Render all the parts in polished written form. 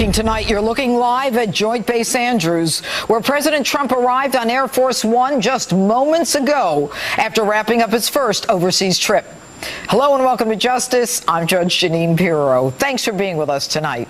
Breaking tonight, you're looking live at Joint Base Andrews, where President Trump arrived on Air Force One just moments ago after wrapping up his first overseas trip. Hello and welcome to Justice. I'm Judge Jeanine Pirro. Thanks for being with us tonight.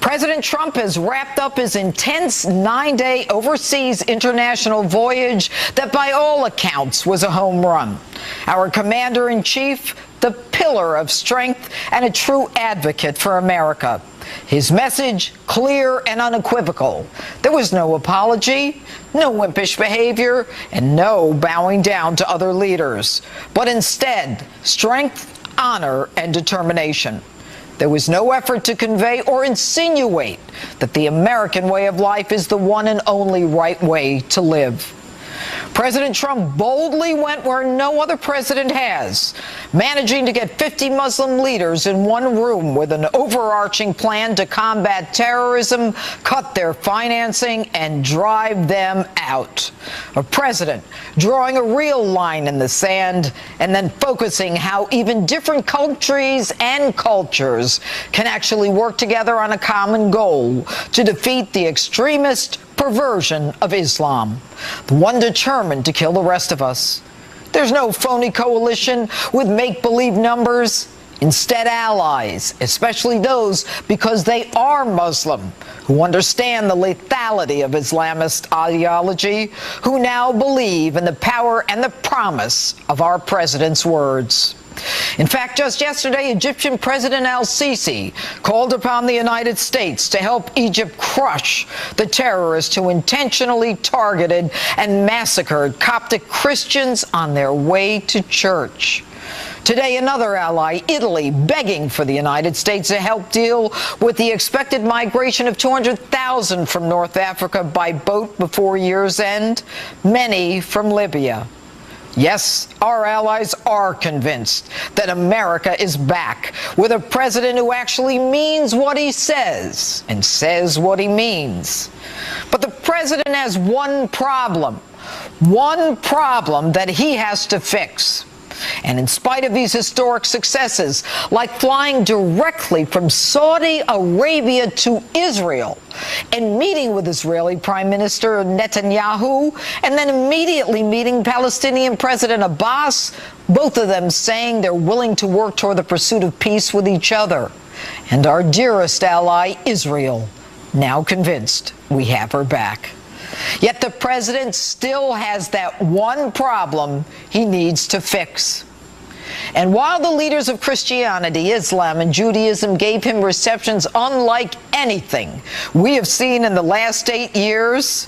President Trump has wrapped up his intense 9-day overseas international voyage that by all accounts was a home run. Our commander-in-chief, the pillar of strength and a true advocate for America. His message, clear and unequivocal. There was no apology, no wimpish behavior, and no bowing down to other leaders. But instead, strength, honor, and determination. There was no effort to convey or insinuate that the American way of life is the one and only right way to live. President Trump boldly went where no other president has, managing to get 50 Muslim leaders in one room with an overarching plan to combat terrorism, cut their financing, and drive them out. A president drawing a real line in the sand and then focusing how even different countries and cultures can actually work together on a common goal to defeat the extremist perversion of Islam, the one determined to kill the rest of us. There's no phony coalition with make-believe numbers. Instead, allies, especially those because they are Muslim, who understand the lethality of Islamist ideology, who now believe in the power and the promise of our president's words. In fact, just yesterday, Egyptian President al-Sisi called upon the United States to help Egypt crush the terrorists who intentionally targeted and massacred Coptic Christians on their way to church. Today, another ally, Italy, begging for the United States to help deal with the expected migration of 200,000 from North Africa by boat before year's end, many from Libya. Yes, our allies are convinced that America is back with a president who actually means what he says and says what he means. But the president has one problem that he has to fix. And in spite of these historic successes, like flying directly from Saudi Arabia to Israel and meeting with Israeli Prime Minister Netanyahu, and then immediately meeting Palestinian President Abbas, both of them saying they're willing to work toward the pursuit of peace with each other. And our dearest ally, Israel, now convinced we have her back. Yet the president still has that one problem he needs to fix. And while the leaders of Christianity, Islam, and Judaism gave him receptions unlike anything we have seen in the last 8 years,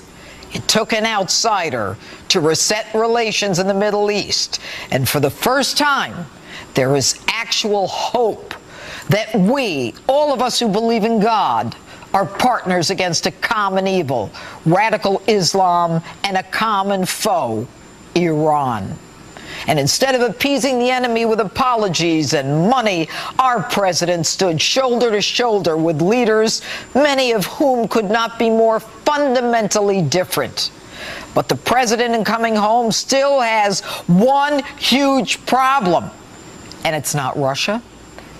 it took an outsider to reset relations in the Middle East. And for the first time, there is actual hope that we, all of us who believe in God, are partners against a common evil, radical Islam, and a common foe, Iran. And instead of appeasing the enemy with apologies and money, our president stood shoulder to shoulder with leaders, many of whom could not be more fundamentally different. But the president in coming home still has one huge problem. And it's not Russia.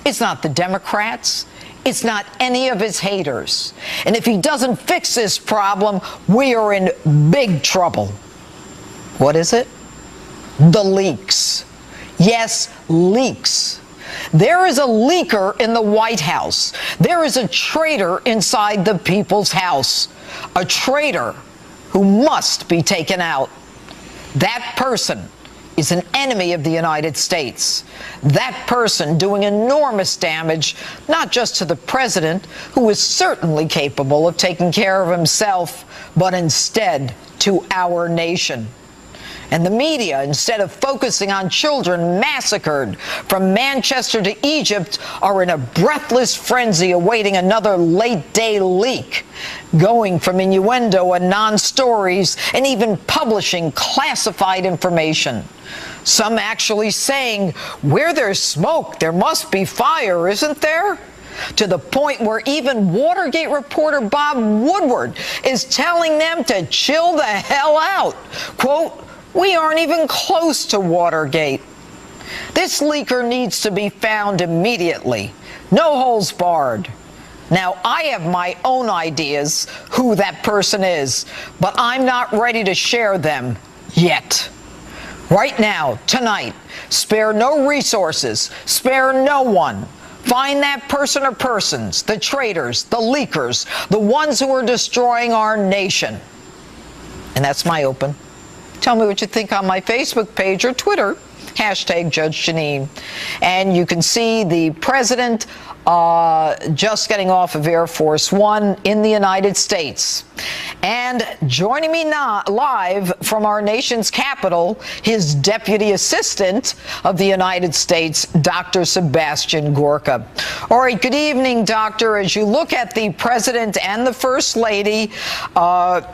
It's not the Democrats. It's not any of his haters. And if he doesn't fix this problem, we are in big trouble. What is it? The leaks. Yes, leaks. There is a leaker in the White House. There is a traitor inside the people's house. A traitor who must be taken out. That person is an enemy of the United States. That person doing enormous damage, not just to the president, who is certainly capable of taking care of himself, but instead to our nation. And the media, instead of focusing on children massacred from Manchester to Egypt, are in a breathless frenzy awaiting another late-day leak, going from innuendo and non-stories and even publishing classified information. Some actually saying, where there's smoke, there must be fire, isn't there? To the point where even Watergate reporter Bob Woodward is telling them to chill the hell out. Quote, we aren't even close to Watergate. This leaker needs to be found immediately. No holds barred. Now, I have my own ideas who that person is, but I'm not ready to share them yet. Right now, tonight, spare no resources, spare no one. Find that person or persons, the traitors, the leakers, the ones who are destroying our nation. And that's my open. Tell me what you think on my Facebook page or Twitter, hashtag Judge Jeanine. And you can see the president just getting off of Air Force One in the United States. And joining me now live from our nation's capital, his deputy assistant of the United States, Dr. Sebastian Gorka. All right, good evening, Doctor. As you look at the president and the first lady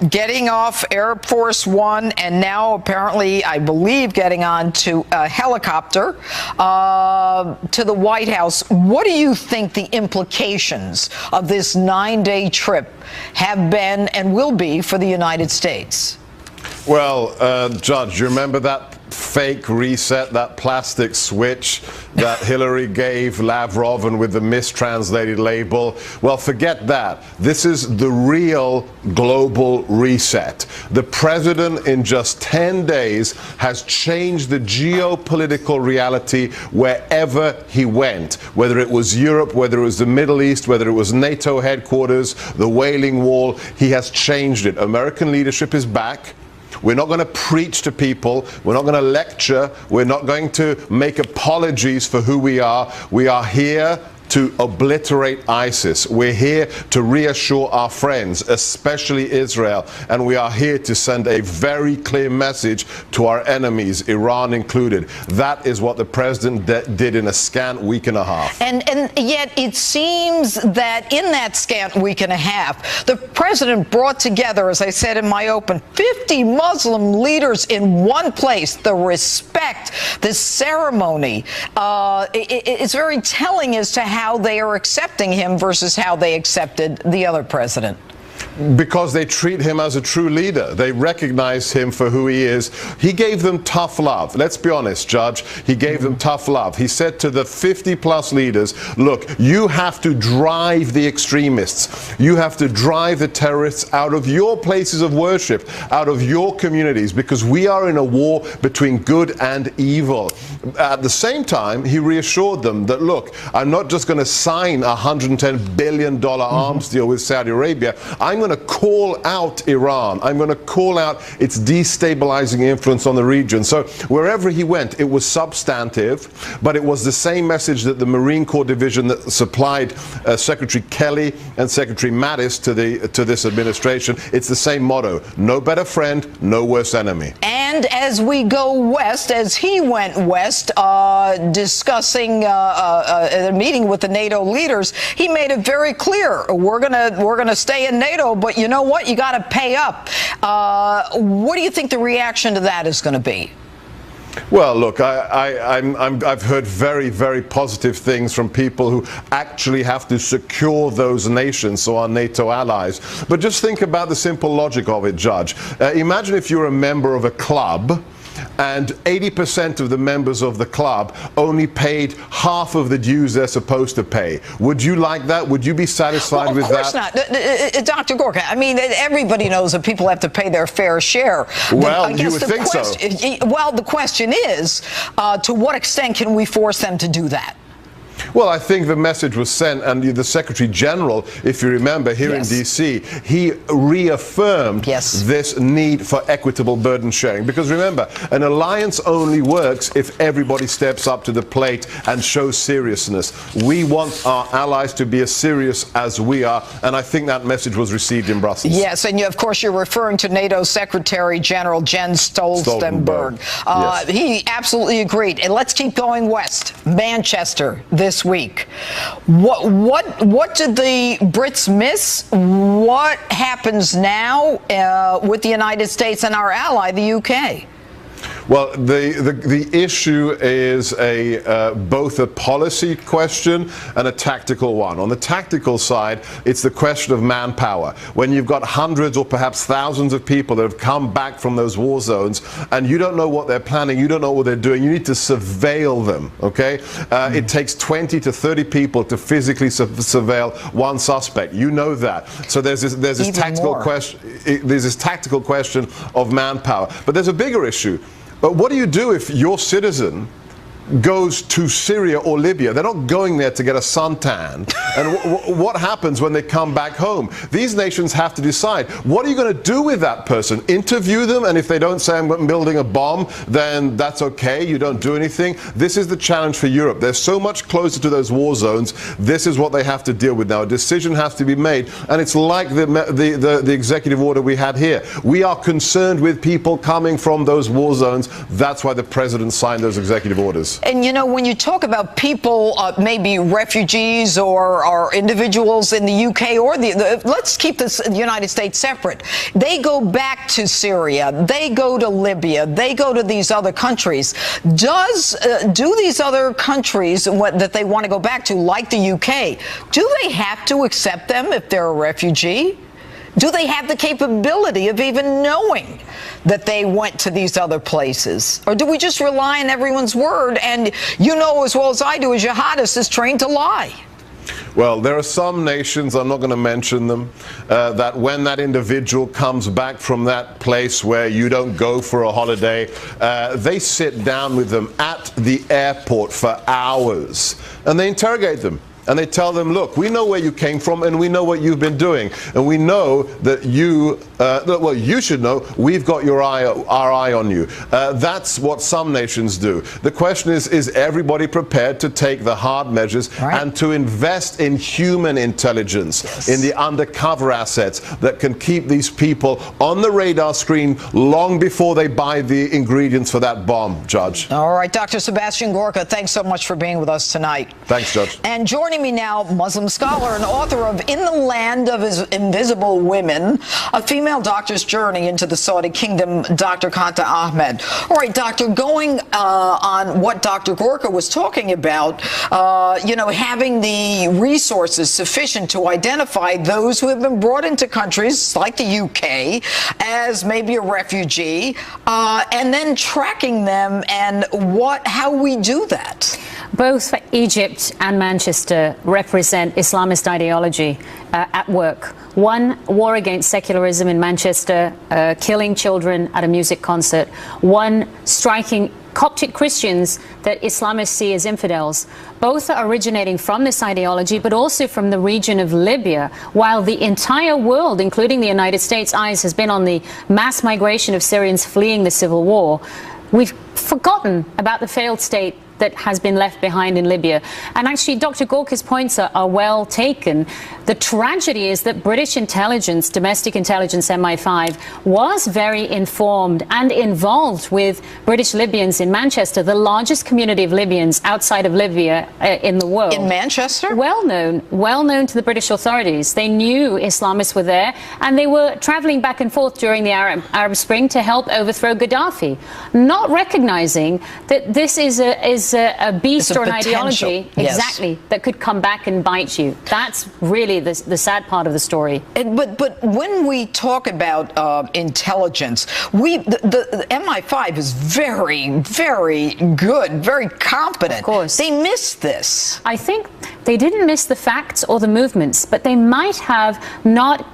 getting off Air Force One and now apparently, I believe, getting on to a helicopter to the White House, what do you think the implications of this 9-day trip have been and will be for the United States? Well, Judge, you remember that fake reset, that plastic switch that Hillary gave Lavrov and with the mistranslated label? Well, forget that. This is the real global reset. The president in just 10 days has changed the geopolitical reality wherever he went, whether it was Europe, whether it was the Middle East, whether it was NATO headquarters, the Wailing Wall. He has changed it. American leadership is back. We're not going to preach to people. We're not going to lecture. We're not going to make apologies for who we are. We are here to obliterate ISIS. We're here to reassure our friends, especially Israel. And we are here to send a very clear message to our enemies, Iran included. That is what the president did in a scant week and a half. And yet it seems that in that scant week and a half, the president brought together, as I said in my open, 50 Muslim leaders in one place. The respect, the ceremony, it's very telling as to how they are accepting him versus how they accepted the other president. Because they treat him as a true leader. They recognize him for who he is. He gave them tough love. Let's be honest, Judge. He gave them tough love. He said to the 50-plus leaders, look, you have to drive the extremists. You have to drive the terrorists out of your places of worship, out of your communities, because we are in a war between good and evil. At the same time, he reassured them that, look, I'm not just going to sign a $110 billion arms deal with Saudi Arabia. I'm going to call out Iran. I'm going to call out its destabilizing influence on the region. So wherever he went, it was substantive, but it was the same message that the Marine Corps division that supplied Secretary Kelly and Secretary Mattis to this administration. It's the same motto: no better friend, no worse enemy. And as we go west, as he went west, discussing a meeting with the NATO leaders, he made it very clear: we're gonna stay in NATO, but you know what? You got to pay up. What do you think the reaction to that is going to be? Well, look, I've heard very, very positive things from people who actually have to secure those nations, so our NATO allies. But just think about the simple logic of it, Judge. Imagine if you're a member of a club and 80% of the members of the club only paid half of the dues they're supposed to pay. Would you like that? Would you be satisfied with that? Of course not. Dr. Gorka, I mean, everybody knows that people have to pay their fair share. Well, you would think so. Well, the question is, to what extent can we force them to do that? Well, I think the message was sent, and the Secretary General, if you remember, here in D.C., he reaffirmed this need for equitable burden sharing. Because remember, an alliance only works if everybody steps up to the plate and shows seriousness. We want our allies to be as serious as we are, and I think that message was received in Brussels. Yes, and of course you're referring to NATO Secretary General Jens Stoltenberg. He absolutely agreed. And let's keep going west. Manchester this week. What did the Brits miss? What happens now with the United States and our ally, the UK? Well, the issue is both a policy question and a tactical one. On the tactical side, it's the question of manpower. When you've got hundreds or perhaps thousands of people that have come back from those war zones and you don't know what they're planning, you don't know what they're doing, you need to surveil them, okay? It takes 20 to 30 people to physically surveil one suspect. You know that. So there's this tactical question. There's this tactical question of manpower. But there's a bigger issue. But what do you do if your citizen goes to Syria or Libya? They're not going there to get a suntan. And what happens when they come back home? These nations have to decide, what are you going to do with that person? Interview them, and if they don't say I'm building a bomb, then that's okay, you don't do anything. This is the challenge for Europe. They're so much closer to those war zones. This is what they have to deal with now. A decision has to be made, and it's like the executive order we had here. We are concerned with people coming from those war zones. That's why the president signed those executive orders. And, you know, when you talk about people, maybe refugees or individuals in the UK or let's keep the United States separate. They go back to Syria. They go to Libya. They go to these other countries. Do these other countries that they want to go back to, like the UK, do they have to accept them if they're a refugee? Do they have the capability of even knowing that they went to these other places? Or do we just rely on everyone's word? And you know as well as I do, a jihadist is trained to lie. Well, there are some nations, I'm not going to mention them, that when that individual comes back from that place where you don't go for a holiday, they sit down with them at the airport for hours and they interrogate them. And they tell them, look, we know where you came from and we know what you've been doing. And we know that well, you should know we've got our eye on you. That's what some nations do. The question is everybody prepared to take the hard measures and to invest in human intelligence, in the undercover assets that can keep these people on the radar screen long before they buy the ingredients for that bomb, Judge? All right, Dr. Sebastian Gorka, thanks so much for being with us tonight. Thanks, Judge. And joining me now, Muslim scholar and author of In the Land of Invisible Women, a female doctor's journey into the Saudi kingdom, Dr. Kanta Ahmed. All right, doctor, going on what Dr. Gorka was talking about, you know, having the resources sufficient to identify those who have been brought into countries like the UK as maybe a refugee, and then tracking them and how we do that. Both Egypt and Manchester represent Islamist ideology at work. One, war against secularism in Manchester, killing children at a music concert. One, striking Coptic Christians that Islamists see as infidels. Both are originating from this ideology, but also from the region of Libya, while the entire world, including the United States' eyes has been on the mass migration of Syrians fleeing the civil war. We've forgotten about the failed state that has been left behind in Libya. And actually, Dr. Gorka's points are well taken. The tragedy is that British intelligence, domestic intelligence, MI5, was very informed and involved with British Libyans in Manchester, the largest community of Libyans outside of Libya in the world. In Manchester? Well known to the British authorities. They knew Islamists were there, and they were traveling back and forth during the Arab Spring to help overthrow Gaddafi, not recognizing that this is a beast or an ideology, exactly, that could come back and bite you. That's really the sad part of the story. But when we talk about intelligence, the MI5 is very, very good, very competent. Of course. They missed this. I think they didn't miss the facts or the movements, but they might have not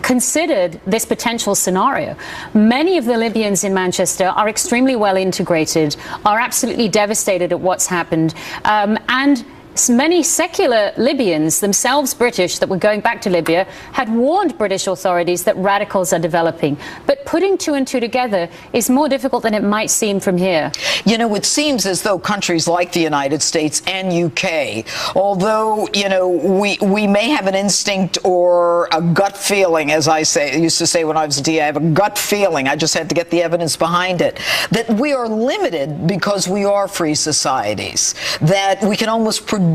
considered this potential scenario. Many of the Libyans in Manchester are extremely well integrated, are absolutely devastated at what's happened, and many secular Libyans, themselves British, that were going back to Libya, had warned British authorities that radicals are developing. But putting two and two together is more difficult than it might seem from here. You know, it seems as though countries like the United States and UK, although, you know, we may have an instinct or a gut feeling, as I used to say when I was a DA, I have a gut feeling, I just had to get the evidence behind it, that we are limited because we are free societies, that we can almost predict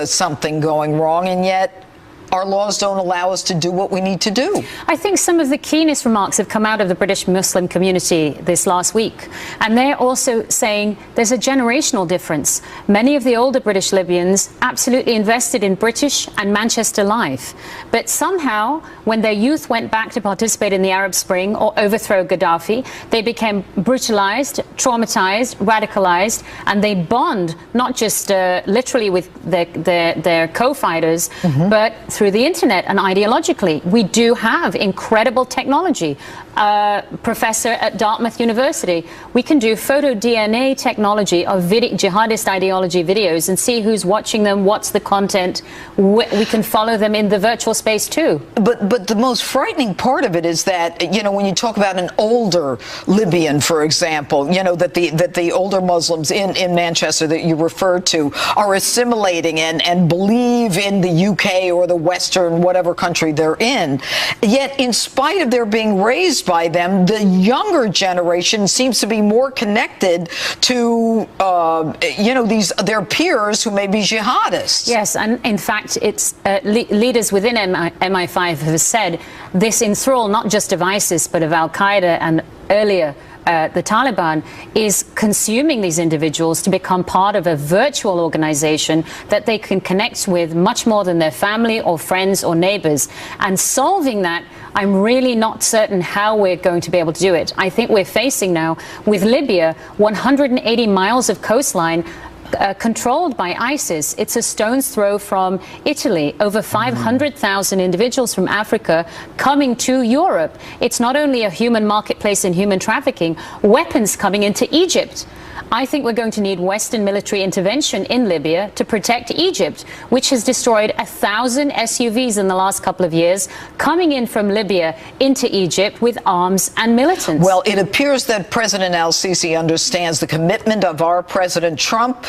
something going wrong, and yet our laws don't allow us to do what we need to do. I think some of the keenest remarks have come out of the British Muslim community this last week. And they're also saying there's a generational difference. Many of the older British Libyans absolutely invested in British and Manchester life. But somehow, when their youth went back to participate in the Arab Spring or overthrow Gaddafi, they became brutalized, traumatized, radicalized, and they bond not just literally with their co-fighters, but through the internet and ideologically. We do have incredible technology. Professor at Dartmouth University, we can do photo DNA technology of jihadist ideology videos and see who's watching them, what's the content. We can follow them in the virtual space too. But the most frightening part of it is that, you know, when you talk about an older Libyan, for example, you know, that the older Muslims in Manchester that you referred to are assimilating and believe in the UK or the Western, whatever country they're in. Yet, in spite of their being raised by them, the younger generation seems to be more connected to, you know, their peers who may be jihadists. Yes, and in fact, it's leaders within MI5 have said this enthrall not just of ISIS but of Al-Qaeda and earlier the Taliban is consuming these individuals to become part of a virtual organization that they can connect with much more than their family or friends or neighbors. And solving that, I'm really not certain how we're going to be able to do it. I think we're facing now with Libya 180 miles of coastline controlled by ISIS. It's a stone's throw from Italy. Over 500,000 individuals from Africa coming to Europe. It's not only a human marketplace in human trafficking, weapons coming into Egypt. I think we're going to need Western military intervention in Libya to protect Egypt, which has destroyed 1,000 SUVs in the last couple of years, coming in from Libya into Egypt with arms and militants. Well, it appears that President al-Sisi understands the commitment of our President Trump,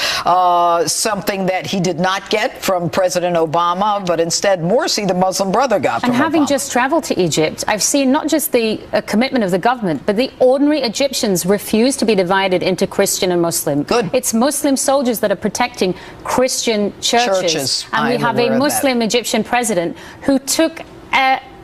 something that he did not get from President Obama, but instead Morsi, the Muslim brother, got from And having Obama. just traveled to Egypt, I've seen not just the commitment of the government, but the ordinary Egyptians refuse to be divided into Christian and Muslim. Good. It's Muslim soldiers that are protecting Christian churches. And we have a Muslim Egyptian president who took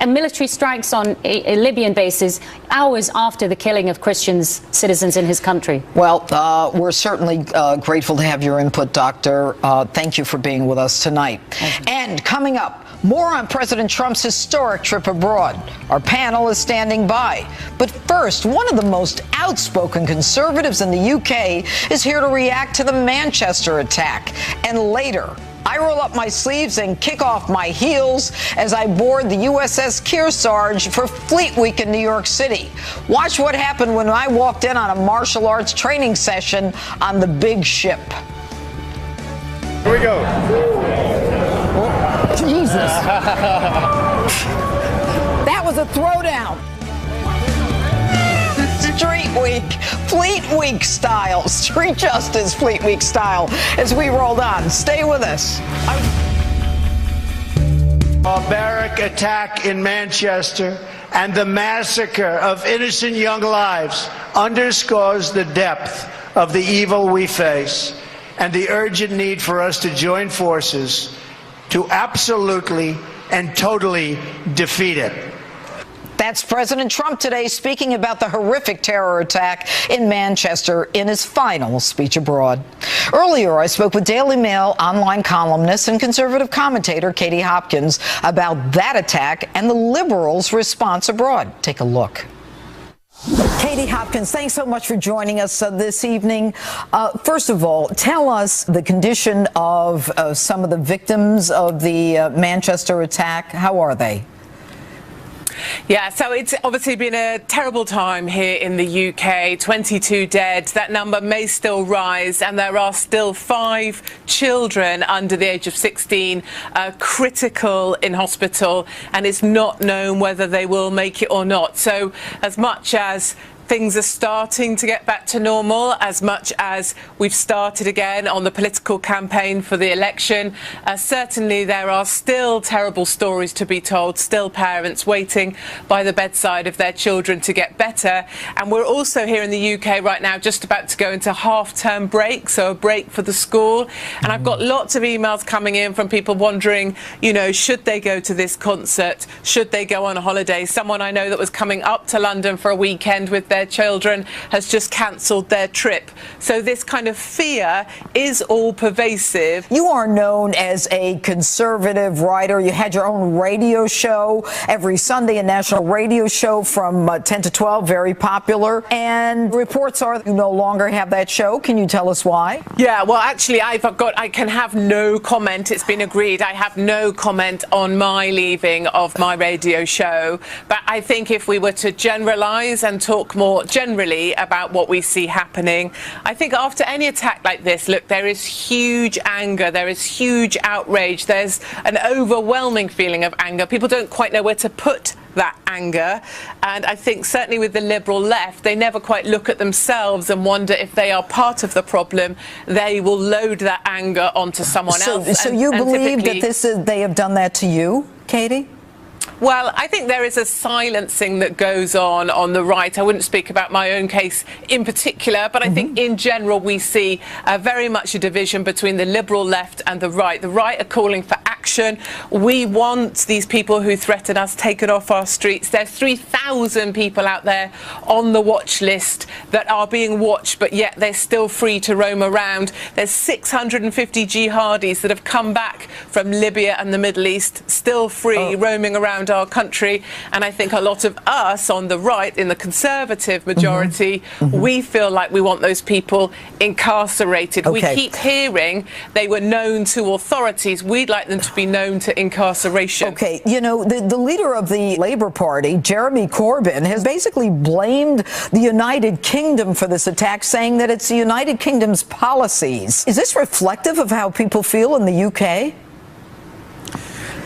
military strikes on Libyan bases hours after the killing of Christian citizens in his country. Well, we're certainly grateful to have your input, Doctor. Thank you for being with us tonight. And coming up, more on President Trump's historic trip abroad. Our panel is standing by. But first, one of the most outspoken conservatives in the UK is here to react to the Manchester attack. And later, I roll up my sleeves and kick off my heels as I board the USS Kearsarge for Fleet Week in New York City. Watch what happened when I walked in on a martial arts training session on the big ship. Here we go. Jesus. That was a throwdown. Street Week, Fleet Week style, Street Justice Fleet Week style, as we rolled on. Stay with us. Barbaric attack in Manchester and the massacre of innocent young lives underscores the depth of the evil we face and the urgent need for us to join forces to absolutely and totally defeat it. That's President Trump today speaking about the horrific terror attack in Manchester in his final speech abroad. Earlier, I spoke with Daily Mail online columnist and conservative commentator Katie Hopkins about that attack and the Liberals' response abroad. Take a look. Katie Hopkins, thanks so much for joining us this evening. First of all, tell us the condition of some of the victims of the Manchester attack. How are they? Yeah, so it's obviously been a terrible time here in the UK. 22 dead. That number may still rise, and there are still 5 children under the age of 16 critical in hospital, and it's not known whether they will make it or not. So as much as things are starting to get back to normal, as much as we've started again on the political campaign for the election. Certainly there are still terrible stories to be told, still parents waiting by the bedside of their children to get better. And we're also here in the UK right now just about to go into half-term break, so a break for the school. And I've got lots of emails coming in from people wondering, you know, should they go to this concert? Should they go on a holiday? Someone I know that was coming up to London for a weekend with their children has just cancelled their trip. So this kind of fear is all pervasive. You are known as a conservative writer. You had your own radio show every Sunday, a national radio show from 10 to 12, very popular. And reports are you no longer have that show. Can you tell us why? Yeah, well, actually, I can have no comment. It's been agreed. I have no comment on my leaving of my radio show. But I think if we were to generalise and talk more generally about what we see happening, I think after any attack like this, look, there is huge anger, there is huge outrage, there's an overwhelming feeling of anger. People don't quite know where to put that anger, and I think certainly with the liberal left, they never quite look at themselves and wonder if they are part of the problem. They will load that anger onto someone else. So you believe that they have done that to you, Katie? Well, I think there is a silencing that goes on the right. I wouldn't speak about my own case in particular, but I think in general we see very much a division between the liberal left and the right. The right are calling for action. We want these people who threaten us taken off our streets. There's 3,000 people out there on the watch list that are being watched, but yet they're still free to roam around. There's 650 jihadis that have come back from Libya and the Middle East, still free, roaming around our country. And I think a lot of us on the right, in the conservative majority, we feel like we want those people incarcerated. We keep hearing they were known to authorities. We'd like them to be known to incarceration. Okay, you know, the leader of the Labour Party, Jeremy Corbyn, has basically blamed the United Kingdom for this attack, saying that it's the United Kingdom's policies. Is this reflective of how people feel in the UK?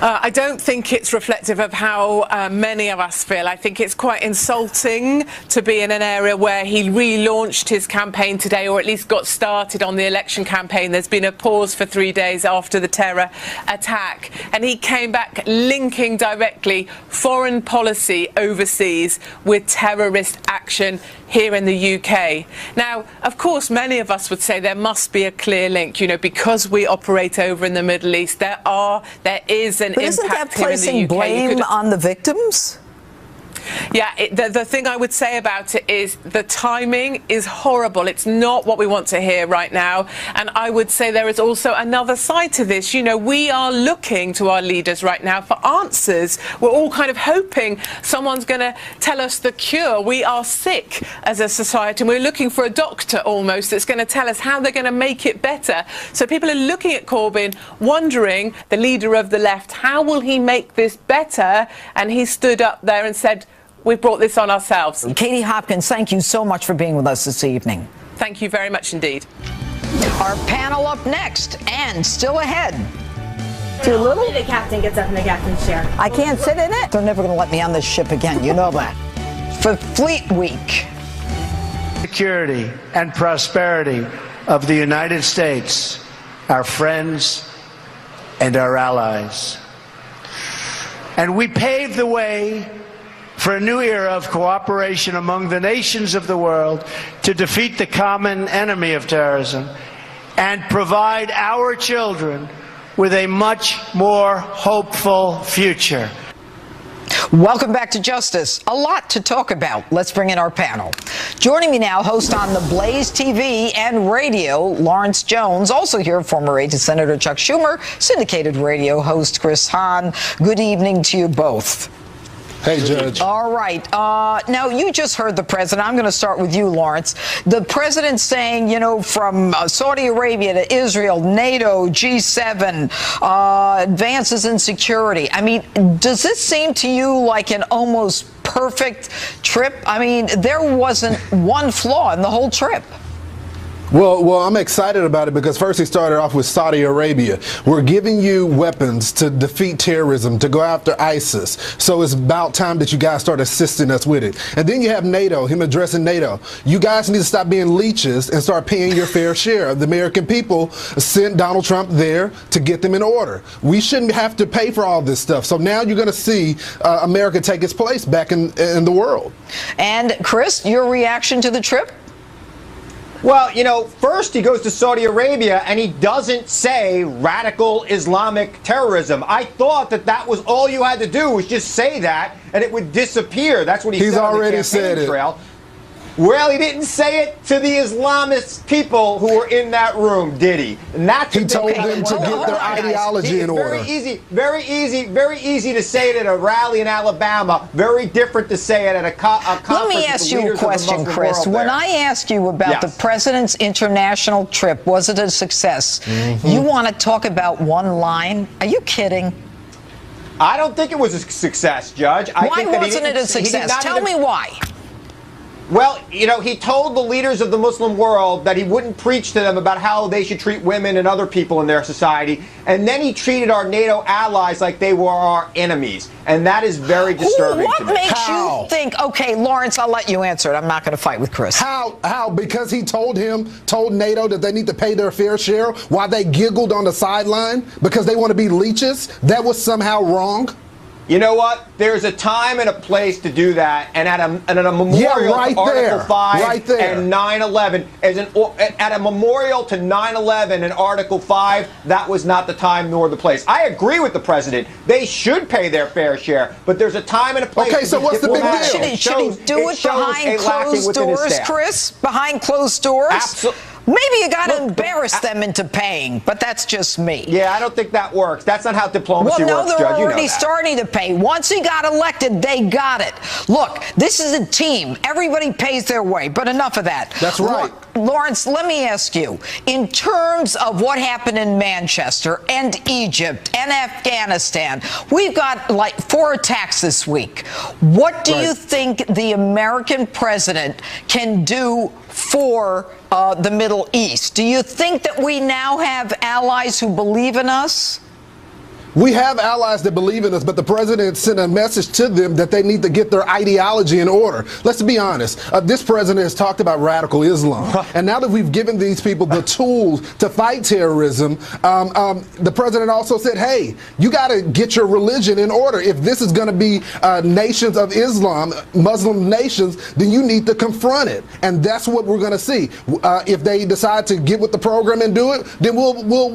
I don't think it's reflective of how many of us feel. I think it's quite insulting to be in an area where he relaunched his campaign today, or at least got started on the election campaign. There's been a pause for 3 days after the terror attack, and he came back linking directly foreign policy overseas with terrorist action here in the UK. Now, of course, many of us would say there must be a clear link, you know, because we operate over in the Middle East. There is an But isn't that placing blame on the victims? Yeah, the thing I would say about it is the timing is horrible. It's not what we want to hear right now. And I would say there is also another side to this. You know, we are looking to our leaders right now for answers. We're all kind of hoping someone's going to tell us the cure. We are sick as a society, and we're looking for a doctor almost that's going to tell us how they're going to make it better. So people are looking at Corbyn, wondering, the leader of the left, how will he make this better? And he stood up there and said, we've brought this on ourselves. Katie Hopkins, thank you so much for being with us this evening. Thank you very much indeed. Our panel up next, and still ahead. Too little? The captain gets up in the captain's chair. I can't sit in it? They're never going to let me on this ship again, you know that. For Fleet Week. Security and prosperity of the United States, our friends and our allies. And we paved the way for a new era of cooperation among the nations of the world to defeat the common enemy of terrorism and provide our children with a much more hopeful future. Welcome back to Justice. A lot to talk about. Let's bring in our panel. Joining me now, host on the Blaze TV and radio, Lawrence Jones. Also here, former aide to Senator Chuck Schumer, syndicated radio host Chris Hahn. Good evening to you both. Hey, Judge. All right. Now, you just heard the president. I'm going to start with you, Lawrence. The president saying, you know, from Saudi Arabia to Israel, NATO, G7, advances in security. I mean, does this seem to you like an almost perfect trip? I mean, there wasn't one flaw in the whole trip. Well, I'm excited about it because first he started off with Saudi Arabia. We're giving you weapons to defeat terrorism, to go after ISIS. So it's about time that you guys start assisting us with it. And then you have NATO, him addressing NATO. You guys need to stop being leeches and start paying your fair share. The American people sent Donald Trump there to get them in order. We shouldn't have to pay for all this stuff. So now you're going to see America take its place back in the world. And Chris, your reaction to the trip? Well, you know, first he goes to Saudi Arabia and he doesn't say radical Islamic terrorism. I thought that was all you had to do was just say that and it would disappear. That's what he said on the campaign trail. Well, he didn't say it to the Islamist people who were in that room, did he? And that's he told them to get their ideology in order. Very easy to say it at a rally in Alabama. Very different to say it at a conference. Let me ask you a question, Chris. When I asked you about the president's international trip, was it a success? You want to talk about one line? Are you kidding? I don't think it was a success, Judge. Why wasn't it a success? Tell me why. Well, you know, he told the leaders of the Muslim world that he wouldn't preach to them about how they should treat women and other people in their society. And then he treated our NATO allies like they were our enemies. And that is very disturbing to me. What makes you think, okay, Lawrence, I'll let you answer it. I'm not going to fight with Chris. How? Because he told NATO that they need to pay their fair share while they giggled on the sideline because they want to be leeches? That was somehow wrong? You know what? There's a time and a place to do that, and at a memorial to Article 5 and 9/11, at a memorial to 9/11 and Article 5, that was not the time nor the place. I agree with the president; they should pay their fair share, but there's a time and a place. Okay, so what's the big deal? Should he do it behind closed doors, Chris? Behind closed doors? Absolutely. Maybe you got to embarrass them into paying, but that's just me. Yeah, I don't think that works. That's not how diplomacy works, Judge. Well, no, they're already starting to pay. Once he got elected, they got it. Look, this is a team. Everybody pays their way, but enough of that. That's right. Lawrence, let me ask you, in terms of what happened in Manchester and Egypt and Afghanistan, we've got like 4 attacks this week. What do you think the American president can do for the Middle East? Do you think that we now have allies who believe in us? We have allies that believe in us, but the president sent a message to them that they need to get their ideology in order. Let's be honest. This president has talked about radical Islam. And now that we've given these people the tools to fight terrorism, the president also said, hey, you got to get your religion in order. If this is going to be nations of Islam, Muslim nations, then you need to confront it. And that's what we're going to see. If they decide to get with the program and do it, then we'll